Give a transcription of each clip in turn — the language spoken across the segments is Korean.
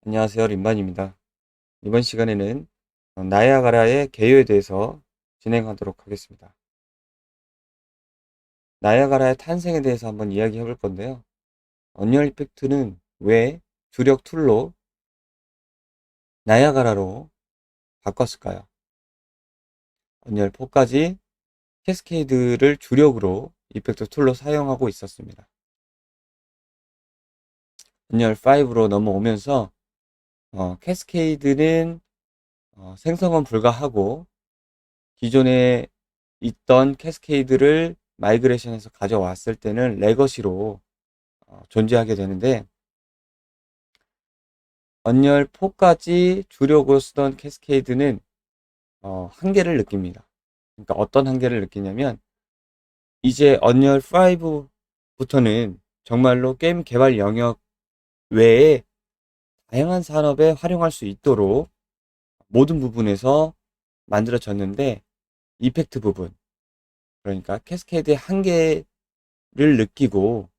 안녕하세요. 린반입니다. 이번 시간에는 나이아가라의 개요에 대해서 진행하도록 하겠습니다. 나이아가라의 탄생에 대해서 한번 이야기해 볼 건데요. 언리얼 이펙트는 왜 주력 툴로 나이아가라로 바꿨을까요? 언리얼 4까지 캐스케이드를 주력으로 이펙트 툴로 사용하고 있었습니다. 언리얼 5로 넘어오면서 캐스케이드는 생성은 불가하고 기존에 있던 캐스케이드를 마이그레이션해서 가져왔을 때는 레거시로 존재하게 되는데, 언리얼 4까지 주력으로 쓰던 캐스케이드는 한계를 느낍니다. 그러니까 어떤 한계를 느끼냐면, 이제 언리얼 5부터는 정말로 게임 개발 영역 외에 다양한 산업에 활용할 수 있도록 모든 부분에서 만들어졌는데, 이펙트 부분, 그러니까 캐스케이드의 한계를 느끼고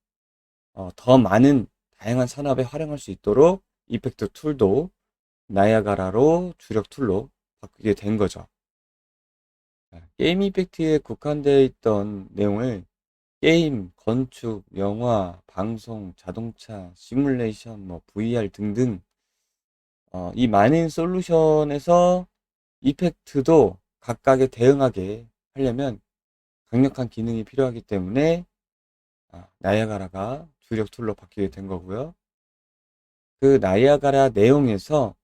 더 많은 다양한 산업에 활용할 수 있도록 이펙트 툴도 나이아가라로 주력 툴로 바꾸게 된 거죠. 게임 이펙트에 국한되어 있던 내용을 게임, 건축, 영화, 방송, 자동차, 시뮬레이션, VR 등등 이 많은 솔루션에서 이펙트도 각각에 대응하게 하려면 강력한 기능이 필요하기 때문에 나이아가라가 주력 툴로 바뀌게 된 거고요. 그 나이아가라 내용에서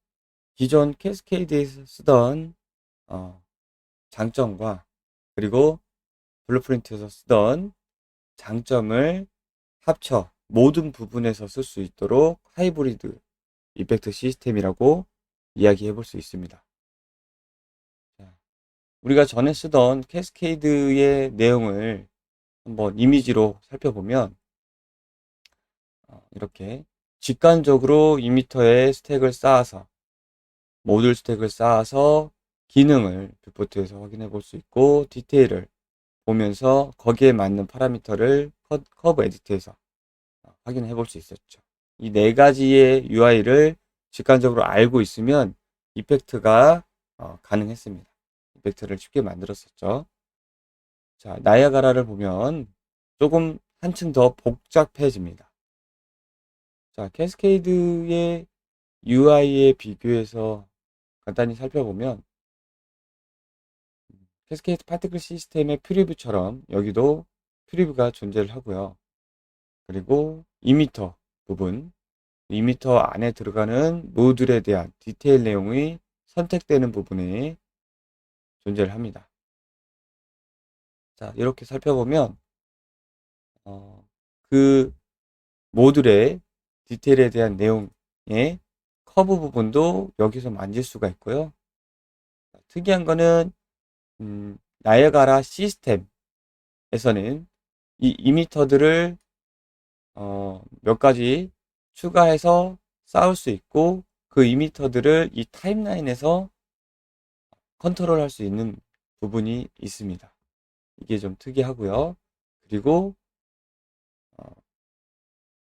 기존 캐스케이드에서 쓰던 장점과 그리고 블루프린트에서 쓰던 장점을 합쳐 모든 부분에서 쓸 수 있도록 하이브리드 이펙트 시스템이라고 이야기해 볼 수 있습니다. 우리가 전에 쓰던 캐스케이드의 내용을 한번 이미지로 살펴보면 이렇게 직관적으로 이미터에 스택을 쌓아서 모듈 스택을 쌓아서 기능을 뷰포트에서 확인해 볼 수 있고, 디테일을 보면서 거기에 맞는 파라미터를 커브 에디트에서 확인해 볼 수 있었죠. 이 네 가지의 UI를 직관적으로 알고 있으면 이펙트가 가능했습니다. 이펙트를 쉽게 만들었었죠. 자, 나이아가라를 보면 조금 한층 더 복잡해집니다. 자, 캐스케이드의 UI에 비교해서 간단히 살펴보면 캐스케이드 파티클 시스템의 프리뷰처럼 여기도 프리뷰가 존재를 하고요. 그리고 이미터 부분, 이미터 안에 들어가는 모듈에 대한 디테일 내용이 선택되는 부분에 존재를 합니다. 자, 이렇게 살펴보면 그 모듈의 디테일에 대한 내용의 커브 부분도 여기서 만질 수가 있고요. 특이한 거는 나이아가라 시스템에서는 이 이미터들을 몇 가지 추가해서 쌓을 수 있고, 그 이미터들을 이 타임라인에서 컨트롤할 수 있는 부분이 있습니다. 이게 좀 특이하고요. 그리고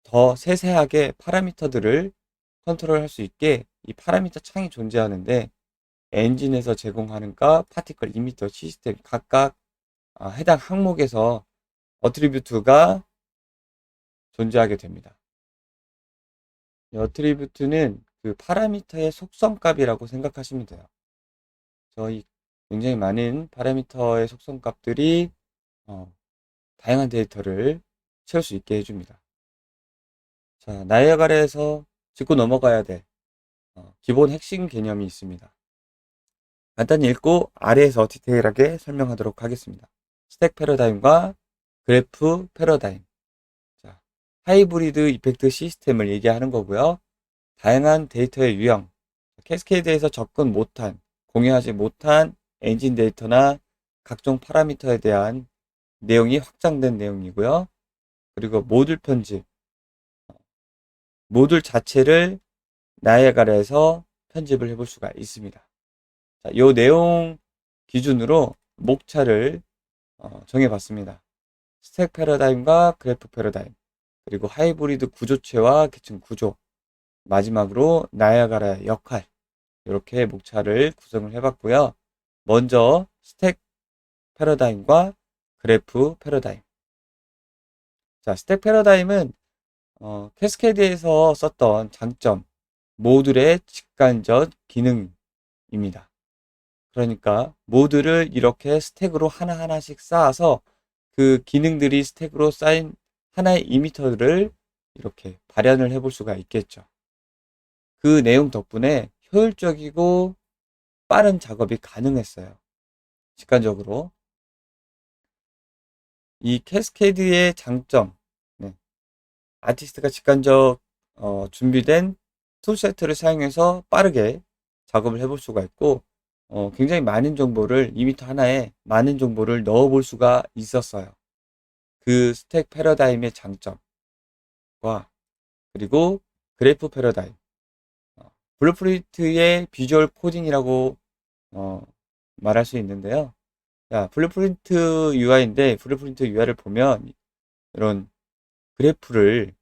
더 세세하게 파라미터들을 컨트롤할 수 있게 이 파라미터 창이 존재하는데, 엔진에서 제공하는 값, 파티클 이미터 시스템 각각 해당 항목에서 어트리뷰트가 존재하게 됩니다. 이 어트리뷰트는 그 파라미터의 속성값이라고 생각하시면 돼요. 저희 굉장히 많은 파라미터의 속성값들이 다양한 데이터를 채울 수 있게 해줍니다. 자, 나이아가라에서 짚고 넘어가야 될 기본 핵심 개념이 있습니다. 간단히 읽고 아래에서 디테일하게 설명하도록 하겠습니다. 스택 패러다임과 그래프 패러다임. 자, 하이브리드 이펙트 시스템을 얘기하는 거고요. 다양한 데이터의 유형, 캐스케이드에서 접근 못한, 공유하지 못한 엔진 데이터나 각종 파라미터에 대한 내용이 확장된 내용이고요. 그리고 모듈 편집, 모듈 자체를 나이아가라에서 편집을 해볼 수가 있습니다. 자, 이 내용 기준으로 목차를 정해봤습니다. 스택 패러다임과 그래프 패러다임, 그리고 하이브리드 구조체와 계층 구조, 마지막으로 나이아가라의 역할, 이렇게 목차를 구성을 해봤고요. 먼저 스택 패러다임과 그래프 패러다임. 자, 스택 패러다임은 캐스케이드에서 썼던 장점, 모듈의 직간접 기능입니다. 그러니까 모듈을 이렇게 스택으로 하나하나씩 쌓아서 그 기능들이 스택으로 쌓인 하나의 이미터를 이렇게 발현을 해볼 수가 있겠죠. 그 내용 덕분에 효율적이고 빠른 작업이 가능했어요. 직관적으로. 이 캐스케이드의 장점, 네. 아티스트가 직관적 준비된 툴 세트를 사용해서 빠르게 작업을 해볼 수가 있고, 굉장히 많은 정보를, 이미터 하나에 많은 정보를 넣어볼 수가 있었어요. 그 스택 패러다임의 장점과, 그리고 그래프 패러다임, 블루프린트의 비주얼 코딩이라고 말할 수 있는데요. 자, 블루프린트 UI인데, 블루프린트 UI를 보면 이런 그래프를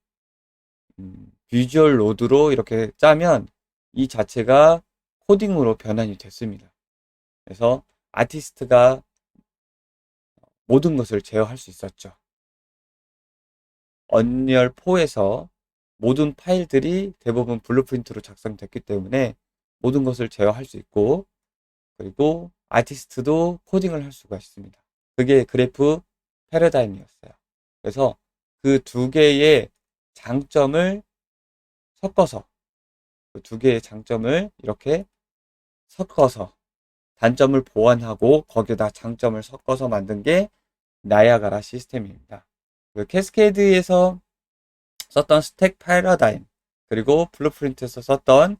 비주얼 로드로 이렇게 짜면 이 자체가 코딩으로 변환이 됐습니다. 그래서 아티스트가 모든 것을 제어할 수 있었죠. 언리얼 4에서 모든 파일들이 대부분 블루프린트로 작성됐기 때문에 모든 것을 제어할 수 있고, 그리고 아티스트도 코딩을 할 수가 있습니다. 그게 그래프 패러다임이었어요. 그래서 그 두 개의 장점을 섞어서, 그 두 개의 장점을 이렇게 섞어서 단점을 보완하고 거기에다 장점을 섞어서 만든 게 나이아가라 시스템입니다. 그 캐스케이드에서 썼던 스택 패러다임, 그리고 블루프린트에서 썼던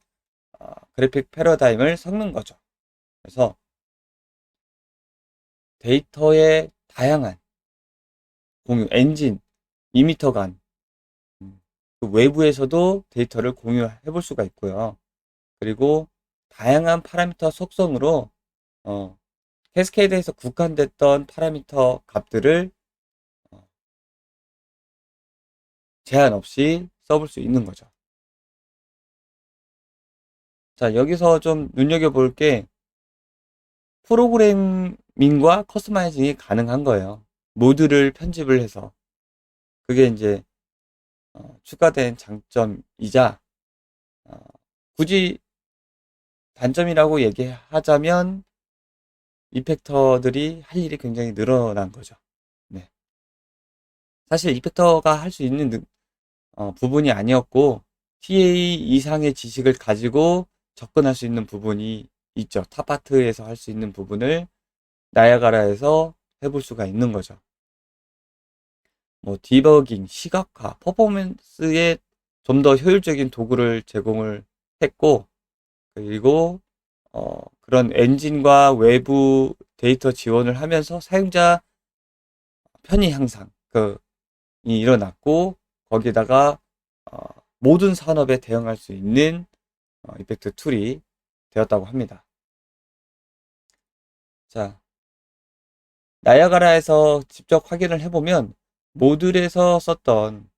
그래픽 패러다임을 섞는 거죠. 그래서 데이터의 다양한 공유, 엔진, 이미터 간, 그 외부에서도 데이터를 공유해 볼 수가 있고요. 그리고 다양한 파라미터 속성으로 캐스케이드에서 국한됐던 파라미터 값들을 제한 없이 써볼 수 있는 거죠. 자, 여기서 좀 눈여겨볼 게 프로그래밍과 커스터마이징이 가능한 거예요. 모드를 편집을 해서. 그게 이제 추가된 장점이자 어, 굳이 단점이라고 얘기하자면 이펙터들이 할 일이 굉장히 늘어난 거죠. 네. 사실 이펙터가 할 수 있는 부분이 아니었고 TA 이상의 지식을 가지고 접근할 수 있는 부분이 있죠. 탑파트에서 할 수 있는 부분을 나이아가라에서 해볼 수가 있는 거죠. 뭐 디버깅, 시각화, 퍼포먼스에 좀 더 효율적인 도구를 제공을 했고, 그리고 그런 엔진과 외부 데이터 지원을 하면서 사용자 편의 향상 이 일어났고, 거기다가 모든 산업에 대응할 수 있는 이펙트 툴이 되었다고 합니다. 자, 나이아가라에서 직접 확인을 해보면 모듈에서 썼던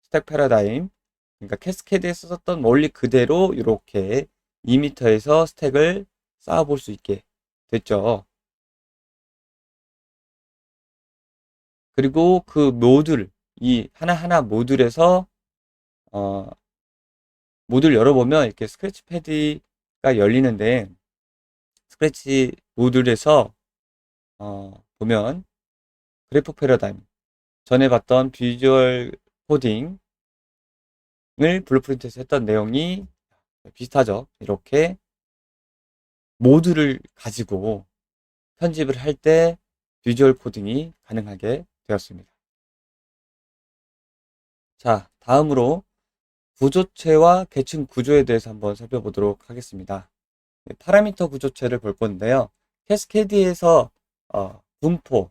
스택 패러다임, 그러니까 캐스케이드에서 썼던 원리 그대로 이렇게 2m에서 스택을 쌓아볼 수 있게 됐죠. 그리고 그 모듈, 이 하나하나 모듈에서 모듈 열어보면 이렇게 스크래치 패드가 열리는데 스크래치 모듈에서 보면 그래프 패러다임, 전에 봤던 비주얼 코딩을 블루프린트에서 했던 내용이 비슷하죠. 이렇게 모듈을 가지고 편집을 할 때 비주얼 코딩이 가능하게 되었습니다. 자, 다음으로 구조체와 계층 구조에 대해서 한번 살펴보도록 하겠습니다. 파라미터 구조체를 볼 건데요. 캐스케이드에서 분포,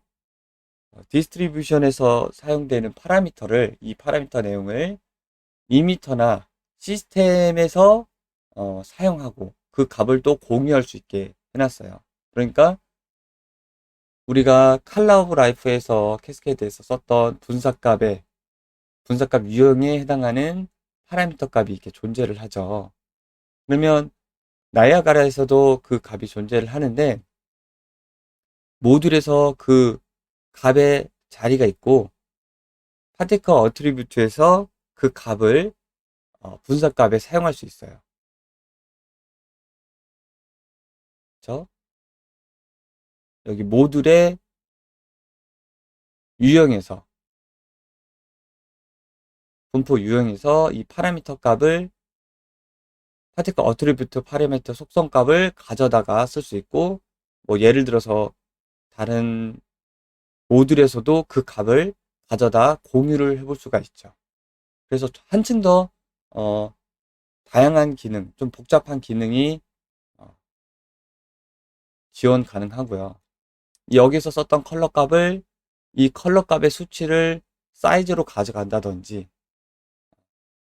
디스트리뷰션에서 사용되는 파라미터를, 이 파라미터 내용을 이미터나 시스템에서 사용하고 그 값을 또 공유할 수 있게 해놨어요. 그러니까 우리가 칼라 오브 라이프에서 캐스케이드에서 썼던 분사값 유형에 해당하는 파라미터 값이 이렇게 존재를 하죠. 그러면 나이아가라에서도 그 값이 존재를 하는데 모듈에서 그 값의 자리가 있고 파티클 어트리뷰트에서 그 값을 분석값에 사용할 수 있어요. 그렇죠? 여기 모듈의 유형에서 분포 유형에서 이 파라미터 값을 파티클 어트리뷰트 파라미터 속성 값을 가져다가 쓸 수 있고 뭐 예를 들어서 다른 모듈에서도 그 값을 가져다 공유를 해볼 수가 있죠. 그래서 한층 더 다양한 기능, 좀 복잡한 기능이 어, 지원 가능하고요. 여기서 썼던 컬러 값을 이 컬러 값의 수치를 사이즈로 가져간다든지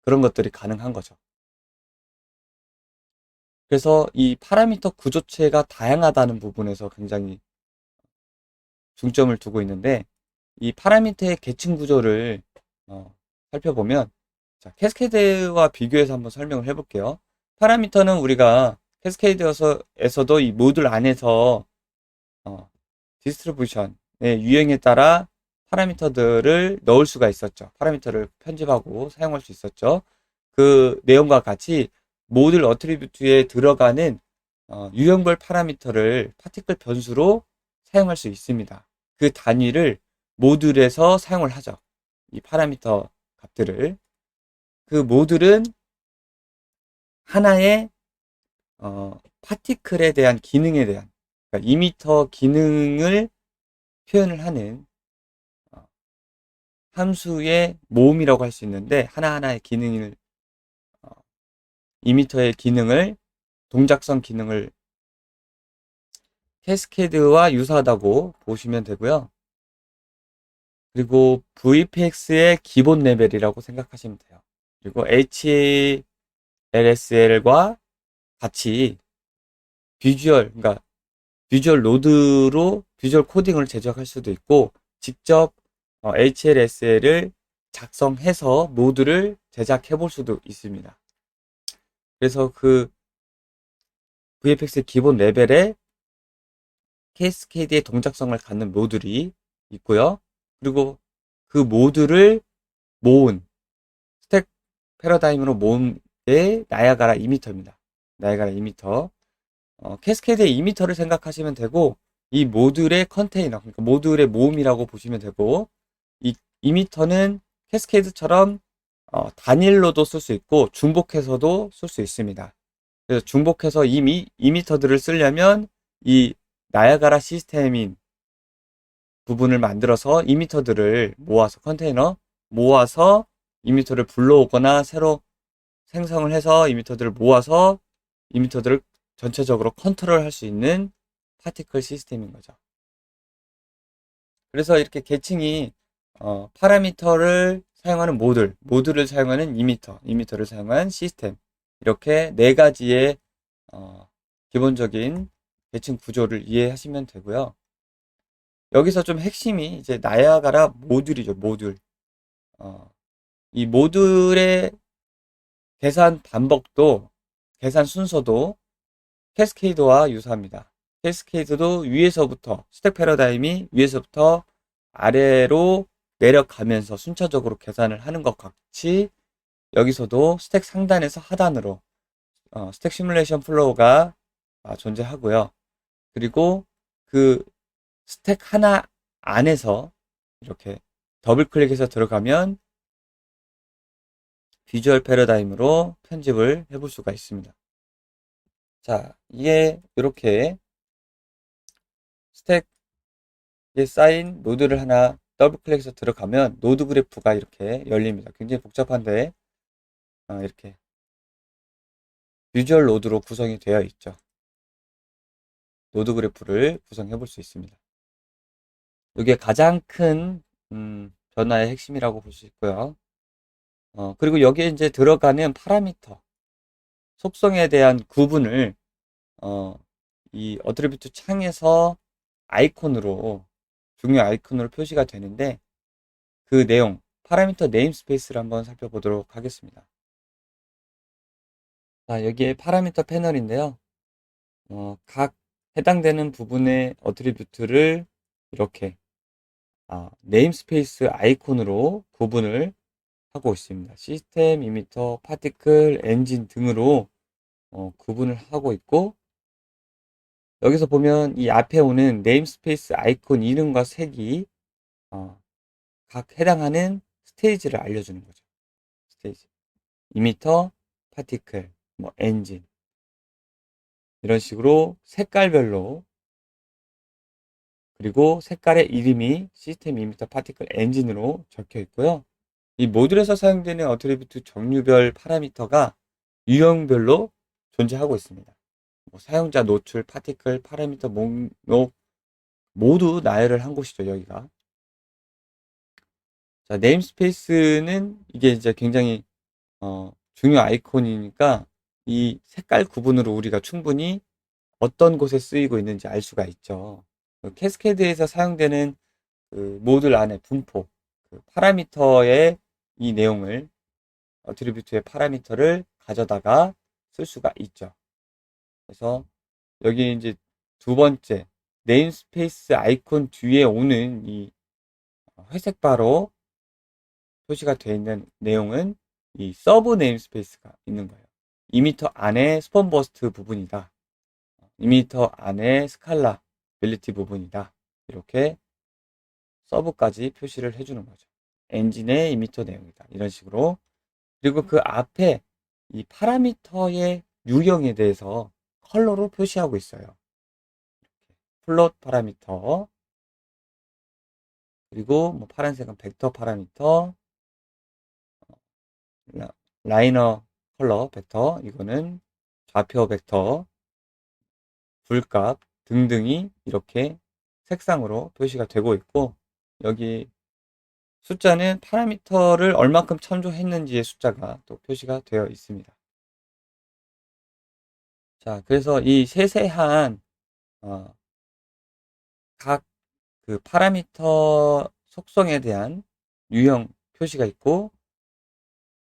그런 것들이 가능한 거죠. 그래서 이 파라미터 구조체가 다양하다는 부분에서 굉장히 중점을 두고 있는데 이 파라미터의 계층 구조를 살펴보면 자, 캐스케이드와 비교해서 한번 설명을 해볼게요. 파라미터는 우리가 캐스케이드에서도 이 모듈 안에서 디스트리뷰션의 유형에 따라 파라미터들을 넣을 수가 있었죠. 파라미터를 편집하고 사용할 수 있었죠. 그 내용과 같이 모듈 어트리뷰트에 들어가는 유형별 파라미터를 파티클 변수로 사용할 수 있습니다. 그 단위를 모듈에서 사용을 하죠. 이 파라미터 값들을. 그 모듈은 하나의 파티클에 대한 기능에 대한 그러니까 이미터 기능을 표현을 하는 함수의 모음이라고 할 수 있는데 하나하나의 기능을 이미터의 기능을 동작성 기능을 캐스케이드와 유사하다고 보시면 되고요. 그리고 VPX의 기본 레벨이라고 생각하시면 돼요. 그리고 HLSL과 같이 그러니까 비주얼 로드로 비주얼 코딩을 제작할 수도 있고 직접 HLSL을 작성해서 모듈을 제작해 볼 수도 있습니다. 그래서 그 VFX의 기본 레벨에 캐스케이드의 동작성을 갖는 모듈이 있고요. 그리고 그 모듈을 모은 스택 패러다임으로 모은 게 나이아가라 이미터입니다. 나이아가라 이미터. 캐스케이드의 이미터를 생각하시면 되고 이 모듈의 컨테이너, 그러니까 모듈의 모음이라고 보시면 되고 이 이미터는 캐스케이드처럼 단일로도 쓸 수 있고 중복해서도 쓸 수 있습니다. 그래서 중복해서 이미터들을 쓰려면 이 나이아가라 시스템인 부분을 만들어서 이미터들을 모아서 컨테이너 모아서 이미터를 불러오거나 새로 생성을 해서 이미터들을 모아서 이미터들을 전체적으로 컨트롤할 수 있는 파티클 시스템인 거죠. 그래서 이렇게 계층이 파라미터를 사용하는 모듈을 사용하는 이미터를 사용한 시스템 이렇게 네 가지의 기본적인 계층 구조를 이해하시면 되고요. 여기서 좀 핵심이 이제 나이아가라 모듈이죠. 모듈. 이 모듈의 계산 반복도 계산 순서도 캐스케이드와 유사합니다. 캐스케이드도 위에서부터 스택 패러다임이 위에서부터 아래로 내려가면서 순차적으로 계산을 하는 것 같이 여기서도 스택 상단에서 하단으로 스택 시뮬레이션 플로우가 존재하고요. 그리고 그 스택 하나 안에서 이렇게 더블 클릭해서 들어가면 비주얼 패러다임으로 편집을 해볼 수가 있습니다. 자, 이게 이렇게 스택에 쌓인 노드를 하나 더블 클릭해서 들어가면 노드 그래프가 이렇게 열립니다. 굉장히 복잡한데 이렇게 비주얼 노드로 구성이 되어 있죠. 노드 그래프를 구성해 볼 수 있습니다. 이게 가장 큰 변화의 핵심이라고 볼 수 있고요. 그리고 여기에 이제 들어가는 파라미터 속성에 대한 구분을 이 어트리뷰트 창에서 아이콘으로 중요 아이콘으로 표시가 되는데 그 내용 파라미터 네임스페이스를 한번 살펴보도록 하겠습니다. 자, 여기에 파라미터 패널인데요. 각 해당되는 부분의 어트리뷰트를 이렇게 네임스페이스 아이콘으로 구분을 하고 있습니다. 시스템, 이미터, 파티클, 엔진 등으로 구분을 하고 있고, 여기서 보면 이 앞에 오는 네임스페이스 아이콘 이름과 색이 각 해당하는 스테이지를 알려주는 거죠. 스테이지. 이미터, 파티클, 뭐 엔진 이런 식으로 색깔별로, 그리고 색깔의 이름이 시스템, 이미터, 파티클, 엔진으로 적혀 있고요. 이 모듈에서 사용되는 어트리뷰트 종류별 파라미터가 유형별로 존재하고 있습니다. 뭐 사용자 노출, 파티클, 파라미터 목록 모두 나열을 한 곳이죠, 여기가. 자, 네임스페이스는 이게 이제 굉장히 중요 아이콘이니까 이 색깔 구분으로 우리가 충분히 어떤 곳에 쓰이고 있는지 알 수가 있죠. 캐스케드에서 사용되는 그 모듈 안에 분포, 그 파라미터의 이 내용을, 어트리뷰트의 파라미터를 가져다가 쓸 수가 있죠. 그래서 여기 이제 두 번째 네임스페이스 아이콘 뒤에 오는 이 회색 바로 표시가 되어 있는 내용은 이 서브 네임스페이스가 있는 거예요. 이미터 안에 스폰 버스트 부분이다. 이미터 안에 스칼라 빌리티 부분이다. 이렇게 서브까지 표시를 해주는 거죠. 엔진의 이미터 내용이다. 이런 식으로. 그리고 그 앞에 이 파라미터의 유형에 대해서 컬러로 표시하고 있어요. 플롯 파라미터, 그리고 뭐 파란색은 벡터 파라미터, 라이너 컬러 벡터, 이거는 좌표 벡터, 불값 등등이 이렇게 색상으로 표시가 되고 있고, 여기 숫자는 파라미터를 얼마큼 참조했는지의 숫자가 또 표시가 되어 있습니다. 자, 그래서 이 세세한 각 그 파라미터 속성에 대한 유형 표시가 있고,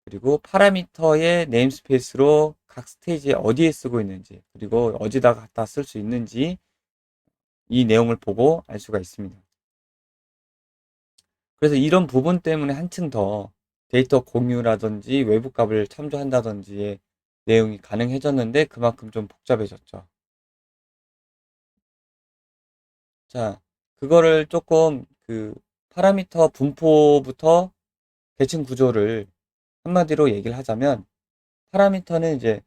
그리고 파라미터의 네임스페이스로 각 스테이지에 어디에 쓰고 있는지, 그리고 어디다 갖다 쓸 수 있는지 이 내용을 보고 알 수가 있습니다. 그래서 이런 부분 때문에 한층 더 데이터 공유라든지 외부 값을 참조한다든지의 내용이 가능해졌는데, 그만큼 좀 복잡해졌죠. 자, 그거를 조금 그 파라미터 분포부터 대칭 구조를 한마디로 얘기를 하자면, 파라미터는 이제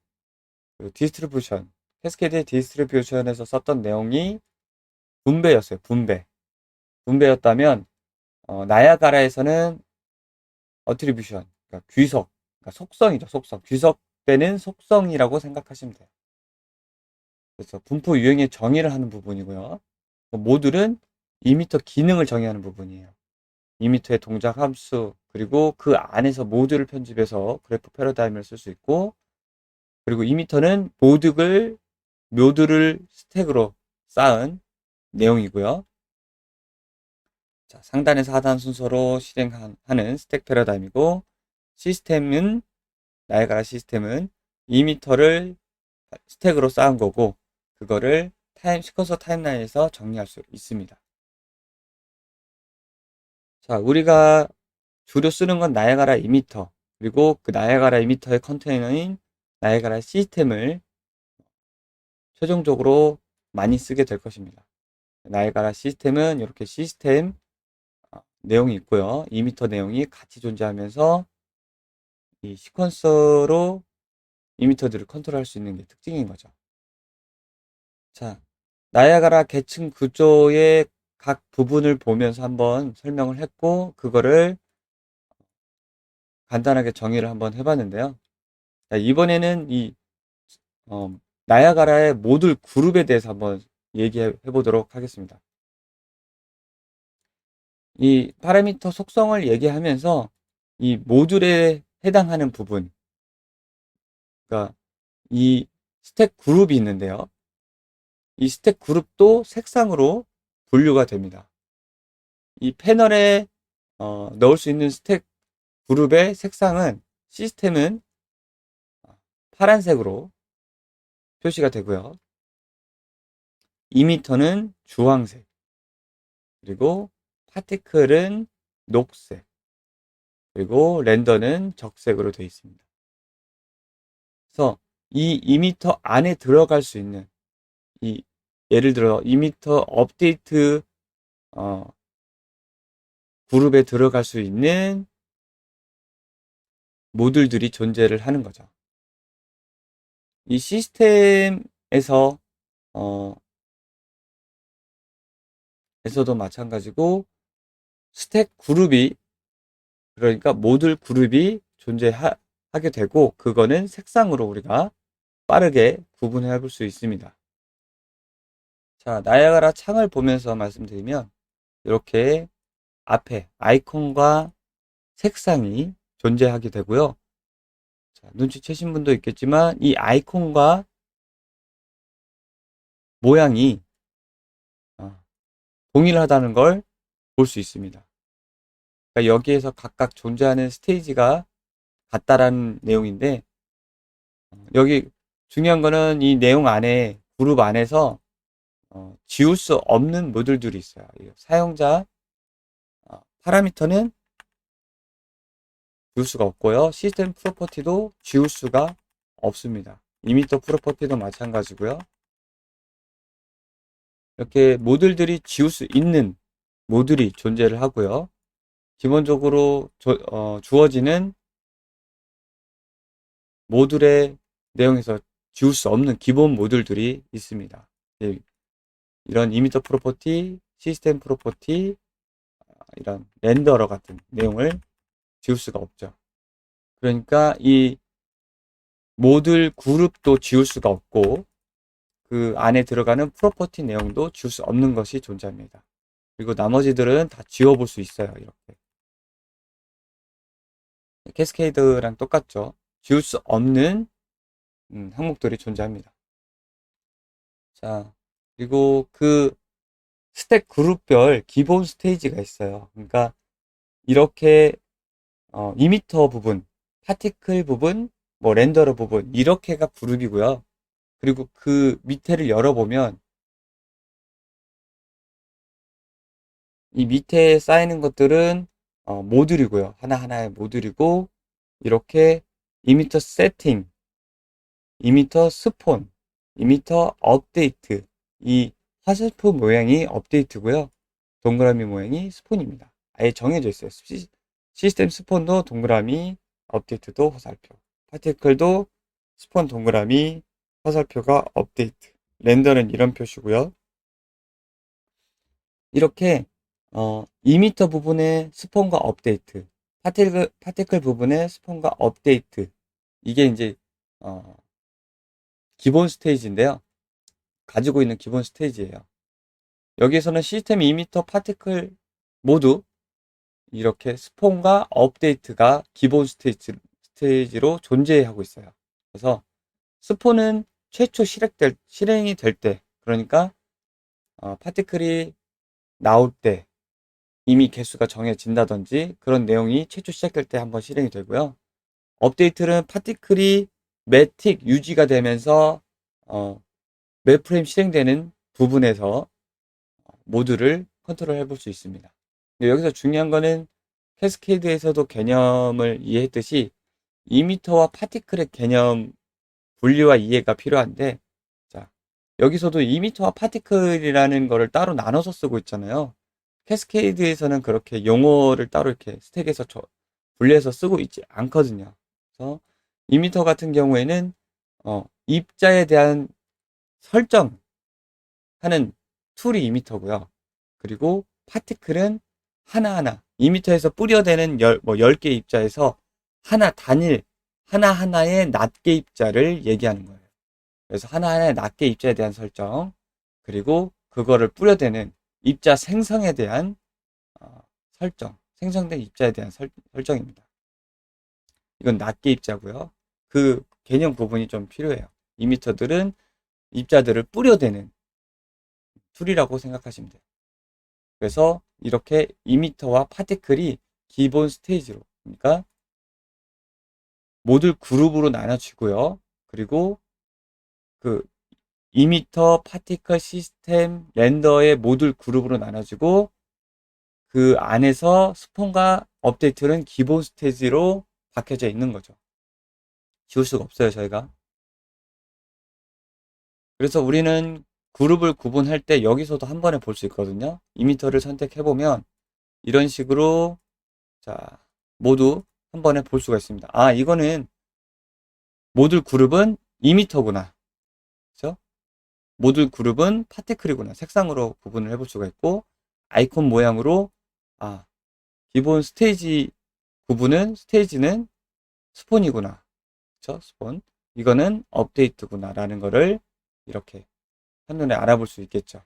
그 디스트리뷰션, 캐스케이드 디스트리뷰션에서 썼던 내용이 분배였어요. 분배였다면, 나야가라에서는 어트리뷰션, 그러니까 귀석, 그러니까 속성이죠. 속성. 귀석되는 속성이라고 생각하시면 돼요. 그래서 분포 유형의 정의를 하는 부분이고요. 모듈은 이미터 기능을 정의하는 부분이에요. 이미터의 동작 함수, 그리고 그 안에서 모듈을 편집해서 그래프 패러다임을 쓸 수 있고, 그리고 이미터는 모듈을 스택으로 쌓은 내용이고요. 자, 상단에서 하단 순서로 실행하는 스택 패러다임이고, 시스템은, 나야가라 시스템은 이미터를 스택으로 쌓은 거고, 그거를 시퀀서 타임라인에서 정리할 수 있습니다. 자, 우리가 주로 쓰는 건 나야가라 이미터, 그리고 그 나야가라 이미터의 컨테이너인 나야가라 시스템을 최종적으로 많이 쓰게 될 것입니다. 나야가라 시스템은 이렇게 시스템 내용이 있고요. 이미터 내용이 같이 존재하면서 이 시퀀서로 이미터들을 컨트롤할 수 있는 게 특징인 거죠. 자, 나야가라 계층 구조의 각 부분을 보면서 한번 설명을 했고, 그거를 간단하게 정의를 한번 해봤는데요. 자, 이번에는 이 나야가라의 모듈 그룹에 대해서 한번 얘기해 보도록 하겠습니다. 이 파라미터 속성을 얘기하면서 이 모듈에 해당하는 부분, 그러니까 이 스택 그룹이 있는데요. 이 스택 그룹도 색상으로 분류가 됩니다. 이 패널에 넣을 수 있는 스택 그룹의 색상은, 시스템은 파란색으로 표시가 되고요. 이미터는 주황색, 그리고 파티클은 녹색, 그리고 렌더는 적색으로 되어 있습니다. 그래서 이 이미터 안에 들어갈 수 있는 예를 들어 이미터 업데이트 그룹에 들어갈 수 있는 모듈들이 존재를 하는 거죠. 이 시스템에서 에서도 마찬가지고 스택 그룹이, 그러니까 모듈 그룹이 존재하게 되고, 그거는 색상으로 우리가 빠르게 구분해 볼 수 있습니다. 자, 나이아가라 창을 보면서 말씀드리면 이렇게 앞에 아이콘과 색상이 존재하게 되고요. 자, 눈치채신 분도 있겠지만 이 아이콘과 모양이 동일하다는 걸 볼 수 있습니다. 그러니까 여기에서 각각 존재하는 스테이지가 같다라는 내용인데, 여기 중요한 거는 이 내용 안에, 그룹 안에서 지울 수 없는 모듈들이 있어요. 사용자 파라미터는 지울 수가 없고요. 시스템 프로퍼티도 지울 수가 없습니다. 이미터 프로퍼티도 마찬가지고요. 이렇게 모듈들이 지울 수 있는 모듈이 존재를 하고요. 기본적으로 주어지는 모듈의 내용에서 지울 수 없는 기본 모듈들이 있습니다. 이런 이미터 프로퍼티, 시스템 프로퍼티, 이런 렌더러 같은 내용을 지울 수가 없죠. 그러니까 이 모듈 그룹도 지울 수가 없고, 그 안에 들어가는 프로퍼티 내용도 지울 수 없는 것이 존재합니다. 그리고 나머지들은 다 지워볼 수 있어요. 이렇게 캐스케이드랑 똑같죠. 지울 수 없는 항목들이 존재합니다. 자, 그리고 그 스택 그룹별 기본 스테이지가 있어요. 그러니까 이렇게 이미터 부분, 파티클 부분, 뭐 렌더러 부분, 이렇게가 그룹이고요. 그리고 그 밑에를 열어보면 이 밑에 쌓이는 것들은 모듈이고요. 하나하나의 모듈이고, 이렇게 이미터 세팅, 이미터 스폰, 이미터 업데이트, 이 화살표 모양이 업데이트고요. 동그라미 모양이 스폰입니다. 아예 정해져 있어요. 시스템 스폰도 동그라미, 업데이트도 화살표, 파티클도 스폰 동그라미, 화살표가 업데이트, 렌더는 이런 표시고요. 이렇게 이미터 부분의 스폰과 업데이트, 파티클 부분의 스폰과 업데이트, 이게 이제 기본 스테이지인데요. 가지고 있는 기본 스테이지예요. 여기에서는 시스템 이미터 파티클 모두 이렇게 스폰과 업데이트가 기본 스테이지로 존재하고 있어요. 그래서 스폰은 최초 실행이 될 때, 그러니까 파티클이 나올 때 이미 개수가 정해진다든지 그런 내용이 최초 시작될 때 한번 실행이 되고요. 업데이트는 파티클이 매틱 유지가 되면서 몇 프레임 실행되는 부분에서 모듈을 컨트롤 해볼 수 있습니다. 근데 여기서 중요한 거는 캐스케이드에서도 개념을 이해했듯이 이미터와 파티클의 개념 분리와 이해가 필요한데, 자, 여기서도 이미터와 파티클이라는 거를 따로 나눠서 쓰고 있잖아요. 캐스케이드에서는 그렇게 용어를 따로 이렇게 스택에서 분리해서 쓰고 있지 않거든요. 그래서 이미터 같은 경우에는 입자에 대한 설정하는 툴이 이미터고요. 그리고 파티클은 하나하나 이미터에서 뿌려대는 10개 입자에서 하나하나의 낱개 입자를 얘기하는 거예요. 그래서 하나하나의 낱개 입자에 대한 설정, 그리고 그거를 뿌려대는 입자 생성에 대한 설정, 생성된 입자에 대한 설정입니다. 이건 낱개 입자고요. 그 개념 부분이 좀 필요해요. 이미터들은 입자들을 뿌려대는 툴이라고 생각하시면 돼요. 그래서 이렇게 이미터와 파티클이 기본 스테이지로, 그러니까 모듈 그룹으로 나눠지고요. 그리고 그 이미터, 파티클, 시스템, 렌더의 모듈 그룹으로 나눠지고 그 안에서 스폰과 업데이트는 기본 스테이지로 박혀져 있는 거죠. 지울 수가 없어요, 저희가. 그래서 우리는 그룹을 구분할 때 여기서도 한 번에 볼 수 있거든요. 이미터를 선택해보면 이런 식으로 자 모두 한 번에 볼 수가 있습니다. 아, 이거는 모듈 그룹은 이미터구나. 그렇죠? 모듈 그룹은 파티클이구나. 색상으로 구분을 해볼 수가 있고 아이콘 모양으로 아, 기본 스테이지 구분은 스테이지는 스폰이구나. 그렇죠? 스폰. 이거는 업데이트구나 라는 거를 이렇게 한눈에 알아볼 수 있겠죠.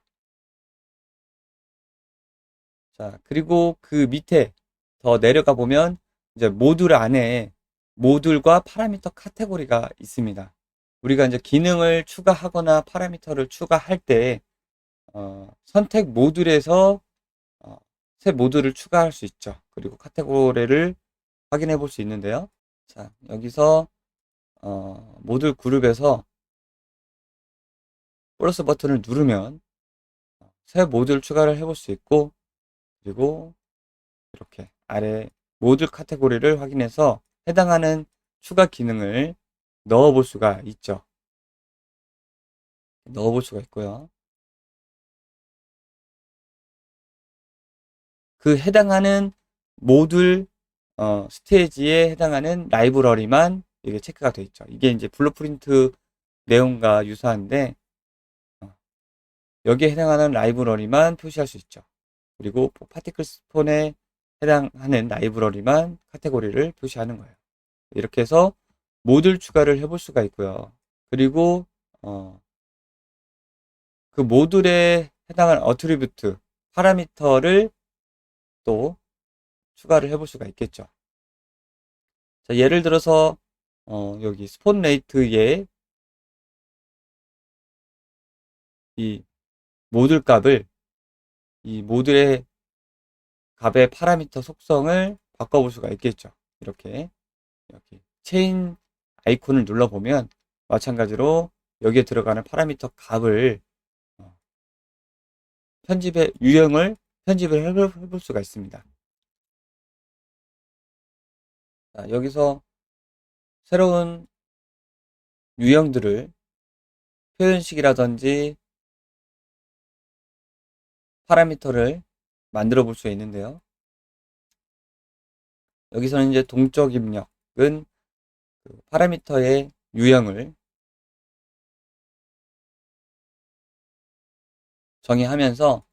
자, 그리고 그 밑에 더 내려가 보면 이제 모듈 안에 모듈과 파라미터 카테고리가 있습니다. 우리가 이제 기능을 추가하거나 파라미터를 추가할 때 선택 모듈에서 새 모듈을 추가할 수 있죠. 그리고 카테고리를 확인해 볼 수 있는데요. 자, 여기서 모듈 그룹에서 플러스 버튼을 누르면 새 모듈 추가를 해볼 수 있고 그리고 이렇게 아래 모듈 카테고리를 확인해서 해당하는 추가 기능을 넣어 볼 수가 있죠. 넣어 볼 수가 있고요. 그 해당하는 모듈 스테이지에 해당하는 라이브러리만 이게 체크가 되어 있죠. 이게 이제 블루프린트 내용과 유사한데 여기에 해당하는 라이브러리만 표시할 수 있죠. 그리고 파티클 스폰에 해당하는 라이브러리만 카테고리를 표시하는 거예요. 이렇게 해서 모듈 추가를 해볼 수가 있고요. 그리고 그 모듈에 해당하는 어트리뷰트 파라미터를 또 추가를 해볼 수가 있겠죠. 자, 예를 들어서 여기 스폰 레이트에 이 모듈 값을 이 모듈의 값의 파라미터 속성을 바꿔볼 수가 있겠죠. 이렇게 여기 체인 아이콘을 눌러보면 마찬가지로 여기에 들어가는 파라미터 값을 유형을 편집을 해볼 수가 있습니다. 자, 여기서 새로운 유형들을 표현식이라든지 파라미터를 만들어 볼 수 있는데요. 여기서는 이제 동적 입력은 그 파라미터의 유형을 정의하면서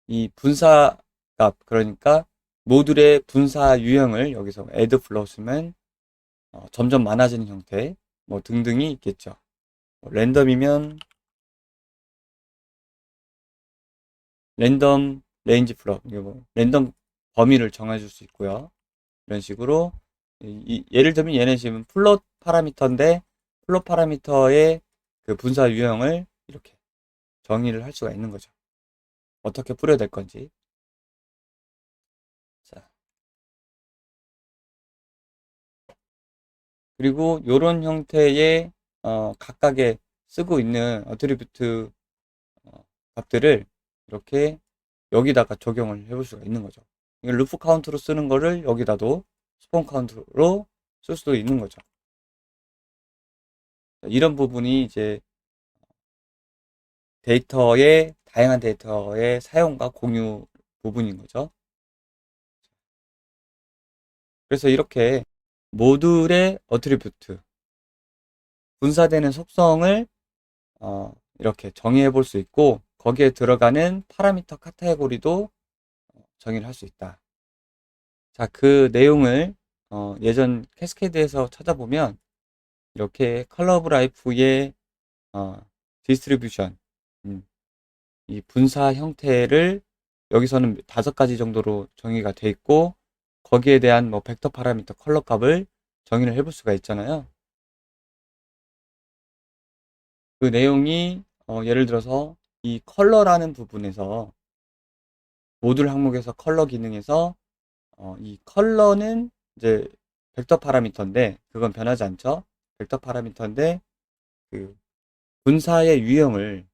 이 분사 값, 그러니까 모듈의 분사 유형을 여기서 add 플러스면 점점 많아지는 형태 뭐 등등이 있겠죠. 랜덤이면 랜덤 레인지 플롯, 랜덤 범위를 정해줄 수 있고요. 이런 식으로 예를 들면 얘는 지금 플롯 파라미터인데 플롯 파라미터의 그 분사 유형을 이렇게 정의를 할 수가 있는 거죠. 어떻게 뿌려야 될 건지. 자, 그리고 이런 형태의 각각의 쓰고 있는 어트리뷰트 값들을 이렇게 여기다가 적용을 해볼 수가 있는 거죠. 루프 카운트로 쓰는 거를 여기다도 스폰 카운트로 쓸 수도 있는 거죠. 이런 부분이 이제 다양한 데이터의 사용과 공유 부분인 거죠. 그래서 이렇게 모듈의 어트리뷰트, 분사되는 속성을 이렇게 정의해 볼 수 있고 거기에 들어가는 파라미터 카테고리도 정의를 할 수 있다. 자, 그 내용을 예전 캐스케이드에서 찾아보면 이렇게 컬러 오브 라이프의 디스트리뷰션, 이 분사 형태를 여기서는 5가지 정도로 정의가 돼 있고 거기에 대한 뭐 벡터 파라미터 컬러 값을 정의를 해볼 수가 있잖아요. 그 내용이 예를 들어서 이 컬러라는 부분에서 모듈 항목에서 컬러 기능에서 이 컬러는 이제 벡터 파라미터인데 그건 변하지 않죠. 벡터 파라미터인데 그 분사의 유형을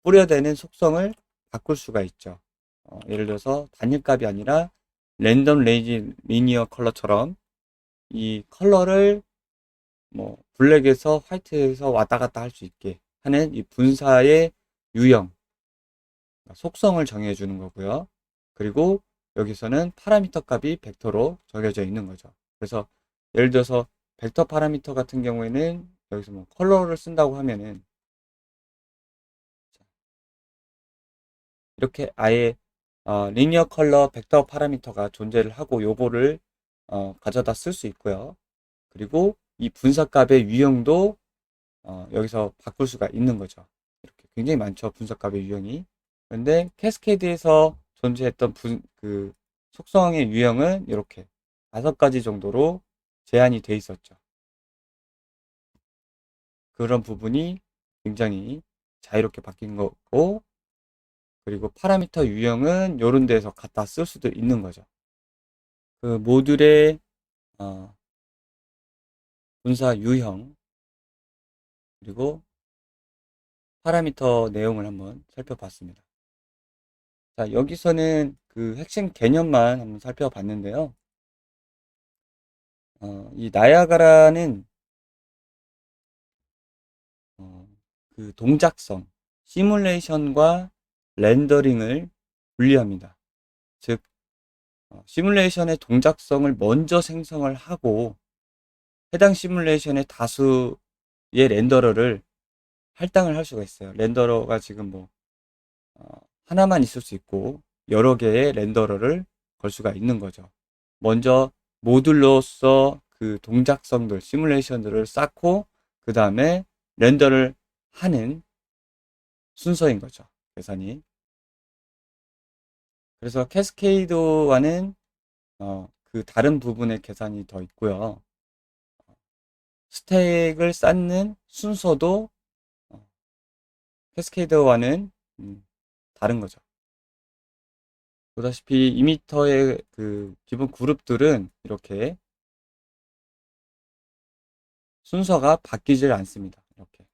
뿌려대는 속성을 바꿀 수가 있죠. 예를 들어서 단일값이 아니라 랜덤 레이지 리니어 컬러처럼 이 컬러를 뭐 블랙에서 화이트에서 왔다 갔다 할 수 있게 하는 이 분사의 유형, 속성을 정해주는 거고요. 그리고 여기서는 파라미터 값이 벡터로 정해져 있는 거죠. 그래서 예를 들어서 벡터 파라미터 같은 경우에는 여기서 뭐 컬러를 쓴다고 하면은 이렇게 아예 리니어 컬러 벡터 파라미터가 존재를 하고 요거를 가져다 쓸 수 있고요. 그리고 이 분사값의 유형도 여기서 바꿀 수가 있는 거죠. 이렇게 굉장히 많죠. 분사값의 유형이. 그런데 캐스케이드에서 존재했던 그 속성의 유형은 이렇게 5가지 정도로 제한이 돼 있었죠. 그런 부분이 굉장히 자유롭게 바뀐 거고, 그리고 파라미터 유형은 이런 데서 갖다 쓸 수도 있는 거죠. 그 모듈의 분사 유형, 그리고 파라미터 내용을 한번 살펴봤습니다. 자, 여기서는 그 핵심 개념만 한번 살펴봤는데요. 이 나야가라는 그 동작성, 시뮬레이션과 렌더링을 분리합니다. 즉, 시뮬레이션의 동작성을 먼저 생성을 하고 해당 시뮬레이션의 다수의 렌더러를 할당을 할 수가 있어요. 렌더러가 지금 뭐 하나만 있을 수 있고 여러 개의 렌더러를 걸 수가 있는 거죠. 먼저 모듈로서 그 동작성들, 시뮬레이션들을 쌓고 그 다음에 렌더를 하는 순서인 거죠. 계산이. 그래서 캐스케이드와는 그 다른 부분의 계산이 더 있고요. 스택을 쌓는 순서도 캐스케이드와는 다른 거죠. 보다시피 이미터의 그 기본 그룹들은 이렇게 순서가 바뀌질 않습니다. 이렇게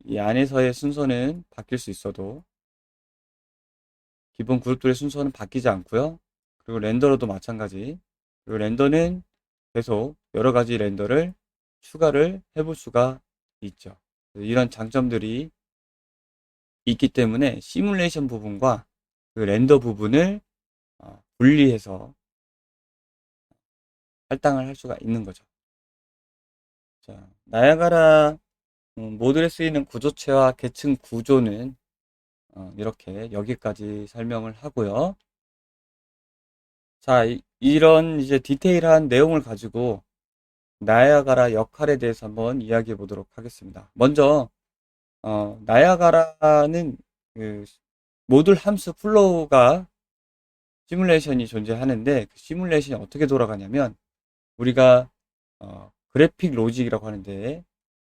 이 안에서의 순서는 바뀔 수 있어도 기본 그룹들의 순서는 바뀌지 않고요. 그리고 렌더로도 마찬가지. 그리고 렌더는 계속 여러 가지 렌더를 추가를 해볼 수가 있죠. 이런 장점들이 있기 때문에 시뮬레이션 부분과 그 렌더 부분을 분리해서 할당을 할 수가 있는 거죠. 자, 나야가라 모듈에 쓰이는 구조체와 계층 구조는 이렇게 여기까지 설명을 하고요. 자, 이런 이제 디테일한 내용을 가지고 나야가라 역할에 대해서 한번 이야기해 보도록 하겠습니다. 먼저 나야가라는 그 모듈 함수 플로우가 시뮬레이션이 존재하는데 그 시뮬레이션이 어떻게 돌아가냐면 우리가 그래픽 로직이라고 하는데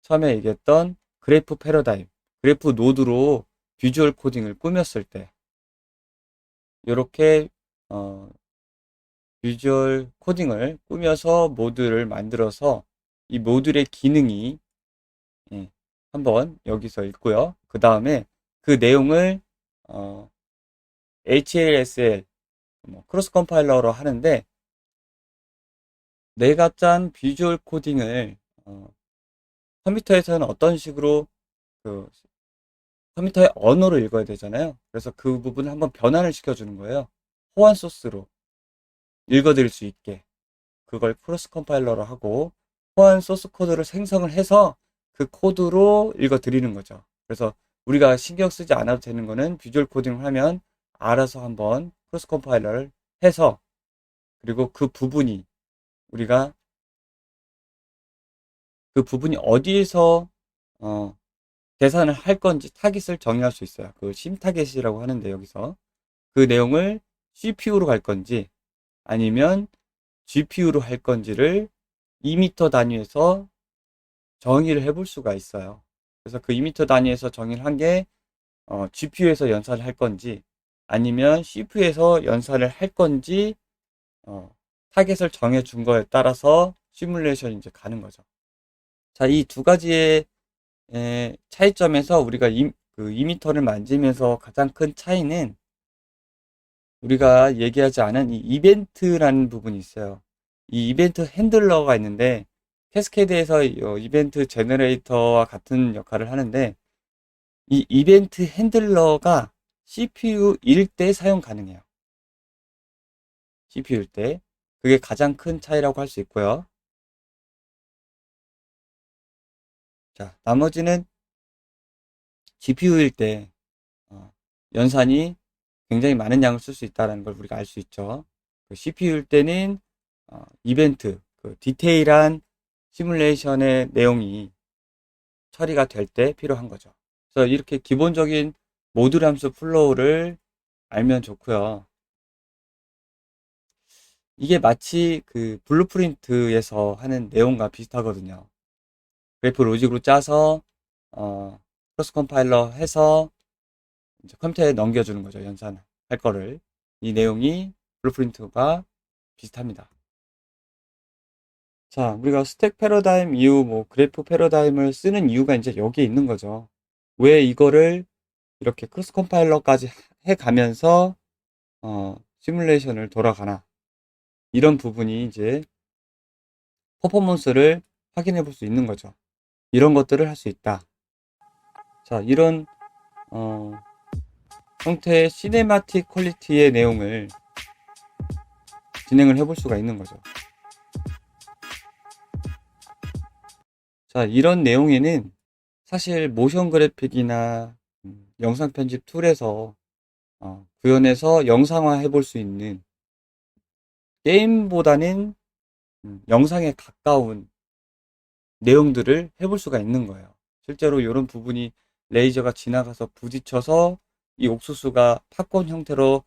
처음에 얘기했던 그래프 패러다임, 그래프 노드로 비주얼 코딩을 꾸몄을 때 이렇게 비주얼 코딩을 꾸며서 모듈을 만들어서 이 모듈의 기능이 한번 여기서 읽고요. 그 다음에 그 내용을 HLSL 크로스 컴파일러로 하는데 내가 짠 비주얼 코딩을 컴퓨터에서는 어떤 식으로 그 컴퓨터의 언어를 읽어야 되잖아요. 그래서 그 부분을 한번 변환을 시켜주는 거예요. 호환 소스로 읽어드릴 수 있게 그걸 크로스 컴파일러로 하고 호환 소스 코드를 생성을 해서 그 코드로 읽어드리는 거죠. 그래서 우리가 신경 쓰지 않아도 되는 거는 비주얼 코딩을 하면 알아서 한번 크로스 컴파일러를 해서 그리고 그 부분이 우리가 그 부분이 어디에서 계산을 할 건지 타깃을 정의할 수 있어요. 그 심 타깃이라고 하는데 여기서 그 내용을 CPU로 갈 건지 아니면 GPU로 할 건지를 2m 단위에서 정의를 해볼 수가 있어요. 그래서 그 2m 단위에서 정의를 한 게 GPU에서 연산을 할 건지 아니면 CPU에서 연산을 할 건지 타겟을 정해 준 거에 따라서 시뮬레이션이 이제 가는 거죠. 자, 이 두 가지의 차이점에서 우리가 그 이미터를 만지면서 가장 큰 차이는 우리가 얘기하지 않은 이 이벤트라는 부분이 있어요. 이 이벤트 핸들러가 있는데 캐스케드에서 이벤트 제너레이터와 같은 역할을 하는데 이 이벤트 핸들러가 CPU일 때 사용 가능해요. CPU일 때. 그게 가장 큰 차이라고 할 수 있고요. 자, 나머지는 GPU일 때 연산이 굉장히 많은 양을 쓸 수 있다는 걸 우리가 알 수 있죠. CPU일 때는 이벤트, 그 디테일한 시뮬레이션의 내용이 처리가 될 때 필요한 거죠. 그래서 이렇게 기본적인 모듈 함수 플로우를 알면 좋고요. 이게 마치 그 블루프린트에서 하는 내용과 비슷하거든요. 그래프 로직으로 짜서 크로스 컴파일러 해서 이제 컴퓨터에 넘겨주는 거죠. 연산할 거를. 이 내용이 블루프린트가 비슷합니다. 자, 우리가 스택 패러다임 이후 뭐 그래프 패러다임을 쓰는 이유가 이제 여기에 있는 거죠. 왜 이거를 이렇게 크로스 컴파일러까지 해가면서 시뮬레이션을 돌아가나. 이런 부분이 이제 퍼포먼스를 확인해 볼 수 있는 거죠. 이런 것들을 할 수 있다. 자, 이런 형태의 시네마틱 퀄리티의 내용을 진행을 해볼 수가 있는 거죠. 자, 이런 내용에는 사실 모션 그래픽이나 영상 편집 툴에서 구현해서 영상화 해볼 수 있는 게임보다는 영상에 가까운 내용들을 해볼 수가 있는 거예요. 실제로 이런 부분이 레이저가 지나가서 부딪혀서 이 옥수수가 팝콘 형태로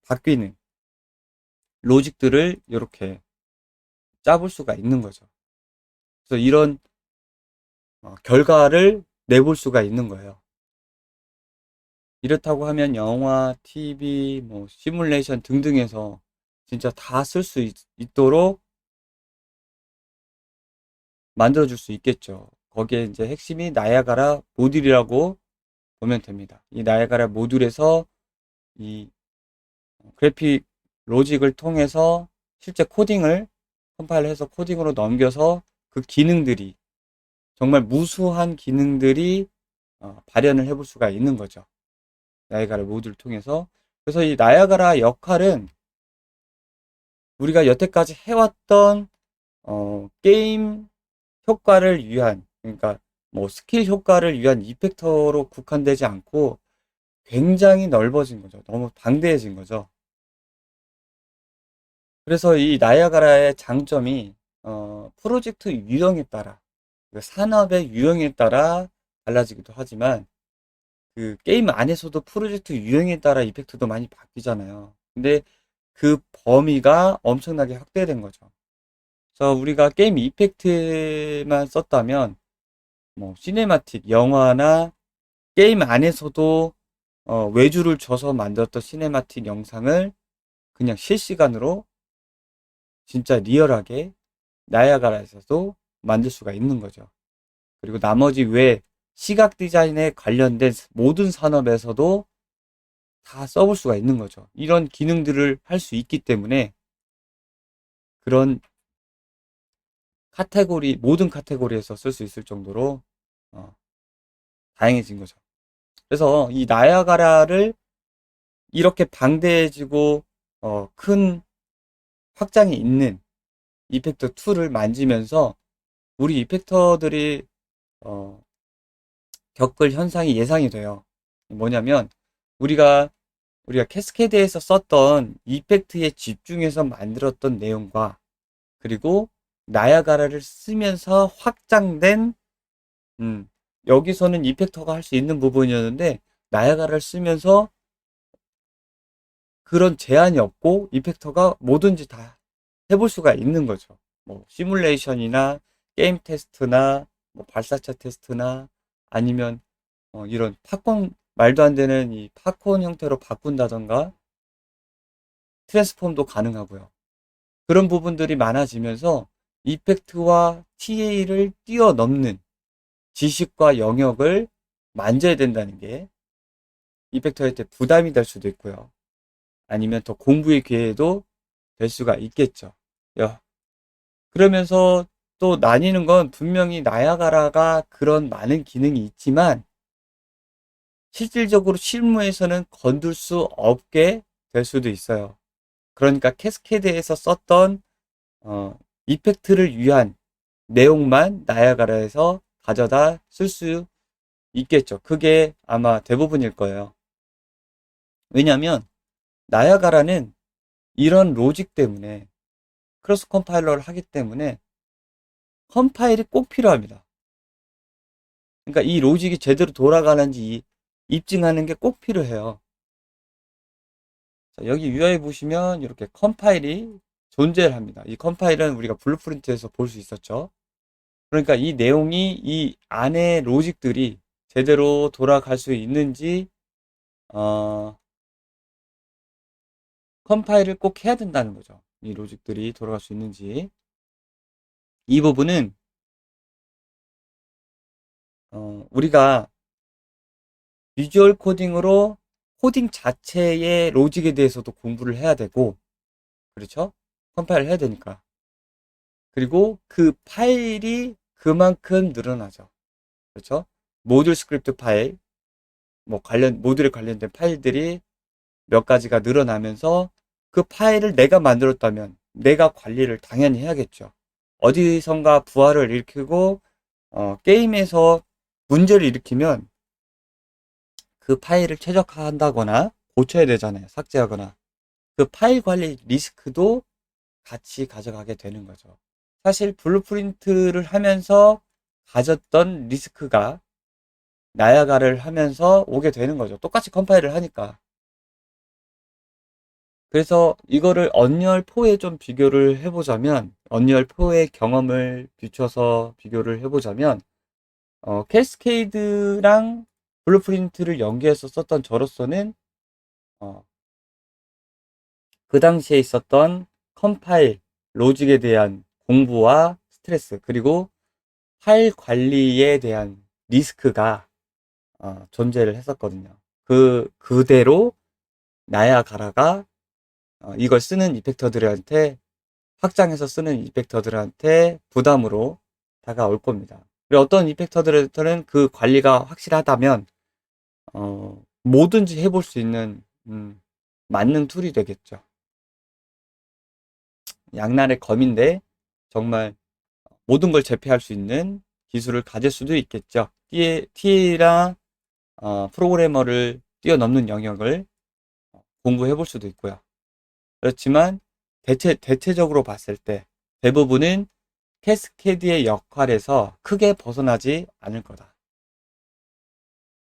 바뀌는 로직들을 이렇게 짜볼 수가 있는 거죠. 그래서 이런 결과를 내볼 수가 있는 거예요. 이렇다고 하면 영화, TV, 뭐 시뮬레이션 등등에서 진짜 다 쓸 수 있도록 만들어줄 수 있겠죠. 거기에 이제 핵심이 나야가라 모듈이라고 보면 됩니다. 이 나야가라 모듈에서 이 그래픽 로직을 통해서 실제 코딩을 컴파일해서 코딩으로 넘겨서 그 기능들이 정말 무수한 기능들이 발현을 해볼 수가 있는 거죠. 나야가라 모듈을 통해서. 그래서 이 나야가라 역할은 우리가 여태까지 해왔던 게임 효과를 위한, 그러니까 뭐 스킬 효과를 위한 이펙터로 국한되지 않고 굉장히 넓어진 거죠. 너무 방대해진 거죠. 그래서 이 나야가라의 장점이 프로젝트 유형에 따라, 산업의 유형에 따라 달라지기도 하지만 그 게임 안에서도 프로젝트 유형에 따라 이펙트도 많이 바뀌잖아요. 근데 그 범위가 엄청나게 확대된 거죠. 그래서 우리가 게임 이펙트만 썼다면 뭐 시네마틱 영화나 게임 안에서도 외주를 줘서 만들었던 시네마틱 영상을 그냥 실시간으로 진짜 리얼하게 나야가라에서도 만들 수가 있는 거죠. 그리고 나머지 외 시각 디자인에 관련된 모든 산업에서도 다 써볼 수가 있는 거죠. 이런 기능들을 할 수 있기 때문에 그런 카테고리, 모든 카테고리에서 쓸 수 있을 정도로 다양해진 거죠. 그래서 이 나야가라를 이렇게 방대해지고 큰 확장이 있는 이펙터 툴을 만지면서 우리 이펙터들이 겪을 현상이 예상이 돼요. 뭐냐면 우리가 캐스케드에서 썼던 이펙트에 집중해서 만들었던 내용과 그리고 나야가라를 쓰면서 확장된 여기서는 이펙터가 할 수 있는 부분이었는데 나야가라를 쓰면서 그런 제한이 없고 이펙터가 뭐든지 다 해볼 수가 있는 거죠. 뭐 시뮬레이션이나 게임 테스트나 뭐 발사차 테스트나 아니면 이런 팝콘 말도 안 되는 이 팝콘 형태로 바꾼다던가 트랜스폼도 가능하고요. 그런 부분들이 많아지면서 이펙트와 TA를 뛰어넘는 지식과 영역을 만져야 된다는 게 이펙터한테 부담이 될 수도 있고요. 아니면 더 공부의 기회도 될 수가 있겠죠. 그러면서 또 나뉘는 건 분명히 나야가라가 그런 많은 기능이 있지만 실질적으로 실무에서는 건들 수 없게 될 수도 있어요. 그러니까 캐스케드에서 썼던 이펙트를 위한 내용만 나야가라에서 가져다 쓸 수 있겠죠. 그게 아마 대부분일 거예요. 왜냐하면 나야가라는 이런 로직 때문에 크로스 컴파일러를 하기 때문에 컴파일이 꼭 필요합니다. 그러니까 이 로직이 제대로 돌아가는지 입증하는 게 꼭 필요해요. 자, 여기 UI에 보시면 이렇게 컴파일이 존재를 합니다. 이 컴파일은 우리가 블루프린트에서 볼 수 있었죠. 그러니까 이 내용이 이 안에 로직들이 제대로 돌아갈 수 있는지 컴파일을 꼭 해야 된다는 거죠. 이 로직들이 돌아갈 수 있는지. 이 부분은 우리가 비주얼 코딩으로 코딩 자체의 로직에 대해서도 공부를 해야 되고, 그렇죠? 컴파일을 해야 되니까. 그리고 그 파일이 그만큼 늘어나죠. 그렇죠? 모듈 스크립트 파일, 모듈에 관련된 파일들이 몇 가지가 늘어나면서 그 파일을 내가 만들었다면 내가 관리를 당연히 해야겠죠. 어디선가 부하를 일으키고, 게임에서 문제를 일으키면 그 파일을 최적화한다거나 고쳐야 되잖아요. 삭제하거나. 그 파일 관리 리스크도 같이 가져가게 되는 거죠. 사실 블루프린트를 하면서 가졌던 리스크가 나야가를 하면서 오게 되는 거죠. 똑같이 컴파일을 하니까. 그래서 이거를 언리얼4에 좀 비교를 해보자면, 언리얼4의 경험을 비춰서 비교를 해보자면, 캐스케이드랑 블루프린트를 연계해서 썼던 저로서는, 그 당시에 있었던 컴파일, 로직에 대한 공부와 스트레스, 그리고 파일 관리에 대한 리스크가 존재를 했었거든요. 그대로 나야가라가 이걸 쓰는 이펙터들한테, 확장해서 쓰는 이펙터들한테 부담으로 다가올 겁니다. 그리고 어떤 이펙터들한테는 그 관리가 확실하다면 뭐든지 해볼 수 있는 만능 툴이 되겠죠. 양날의 검인데 정말 모든 걸 제패할 수 있는 기술을 가질 수도 있겠죠. TA랑 프로그래머를 뛰어넘는 영역을 공부해 볼 수도 있고요. 그렇지만 대체적으로 봤을 때 대부분은 캐스케드의 역할에서 크게 벗어나지 않을 거다.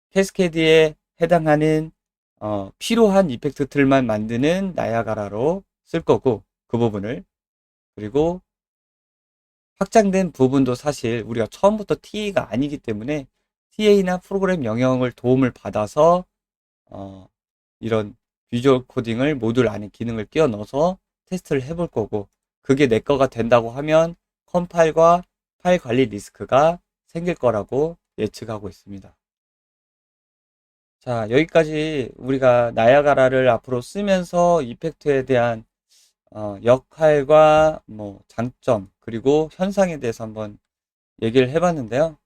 캐스케드에 해당하는 필요한 이펙트 틀만 만드는 나야가라로 쓸 거고, 그 부분을. 그리고 확장된 부분도 사실 우리가 처음부터 TA가 아니기 때문에 TA나 프로그램 영역을 도움을 받아서 이런 비주얼 코딩을 모듈 안에 기능을 끼워 넣어서 테스트를 해볼 거고, 그게 내 거가 된다고 하면 컴파일과 파일 관리 리스크가 생길 거라고 예측하고 있습니다. 자, 여기까지 우리가 나야가라를 앞으로 쓰면서 이펙트에 대한 역할과 장점, 그리고 현상에 대해서 한번 얘기를 해봤는데요.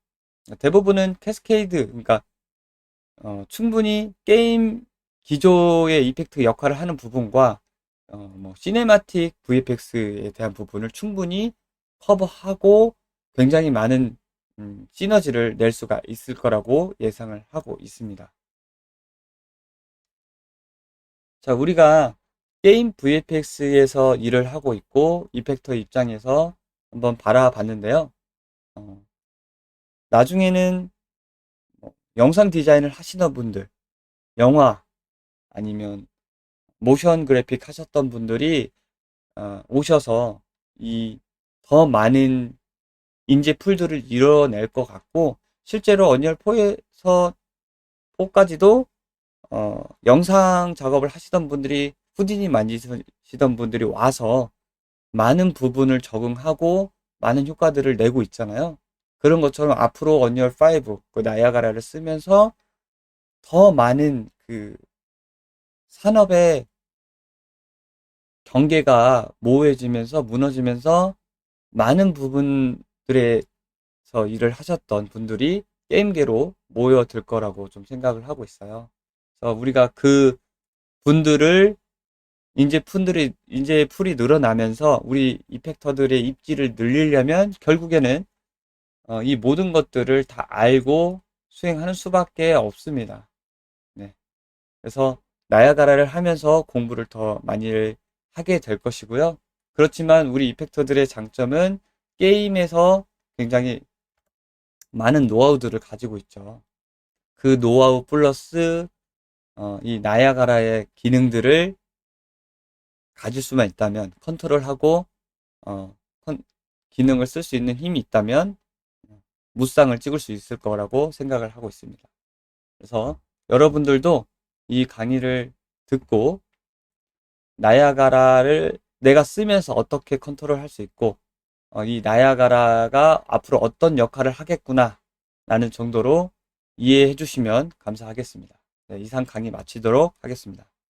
대부분은 캐스케이드, 그러니까 충분히 게임 기조의 이펙트 역할을 하는 부분과 시네마틱 VFX에 대한 부분을 충분히 커버하고 굉장히 많은 시너지를 낼 수가 있을 거라고 예상을 하고 있습니다. 자, 우리가 게임 VFX에서 일을 하고 있고 이펙터 입장에서 한번 바라봤는데요. 나중에는 영상 디자인을 하시는 분들, 영화 아니면 모션 그래픽 하셨던 분들이 오셔서 이 더 많은 인재 풀들을 이뤄낼 것 같고, 실제로 언리얼 4까지도 영상 작업을 하시던 분들이, 후디니 만지시던 분들이 와서 많은 부분을 적응하고 많은 효과들을 내고 있잖아요. 그런 것처럼 앞으로 언리얼 5, 그 나이아가라를 쓰면서 더 많은 그 산업의 경계가 모호해지면서 무너지면서 많은 부분들에서 일을 하셨던 분들이 게임계로 모여들 거라고 좀 생각을 하고 있어요. 그래서 우리가 그 분들을 이제 풀이 늘어나면서 우리 이펙터들의 입지를 늘리려면 결국에는 이 모든 것들을 다 알고 수행하는 수밖에 없습니다. 네. 그래서 나야가라를 하면서 공부를 더 많이 하게 될 것이고요. 그렇지만 우리 이펙터들의 장점은 게임에서 굉장히 많은 노하우들을 가지고 있죠. 그 노하우 플러스 이 나야가라의 기능들을 가질 수만 있다면 컨트롤하고 어, 기능을 쓸 수 있는 힘이 있다면 무쌍을 찍을 수 있을 거라고 생각을 하고 있습니다. 그래서 여러분들도 이 강의를 듣고 나야가라를 내가 쓰면서 어떻게 컨트롤할 수 있고 이 나야가라가 앞으로 어떤 역할을 하겠구나 라는 정도로 이해해 주시면 감사하겠습니다. 네, 이상 강의 마치도록 하겠습니다.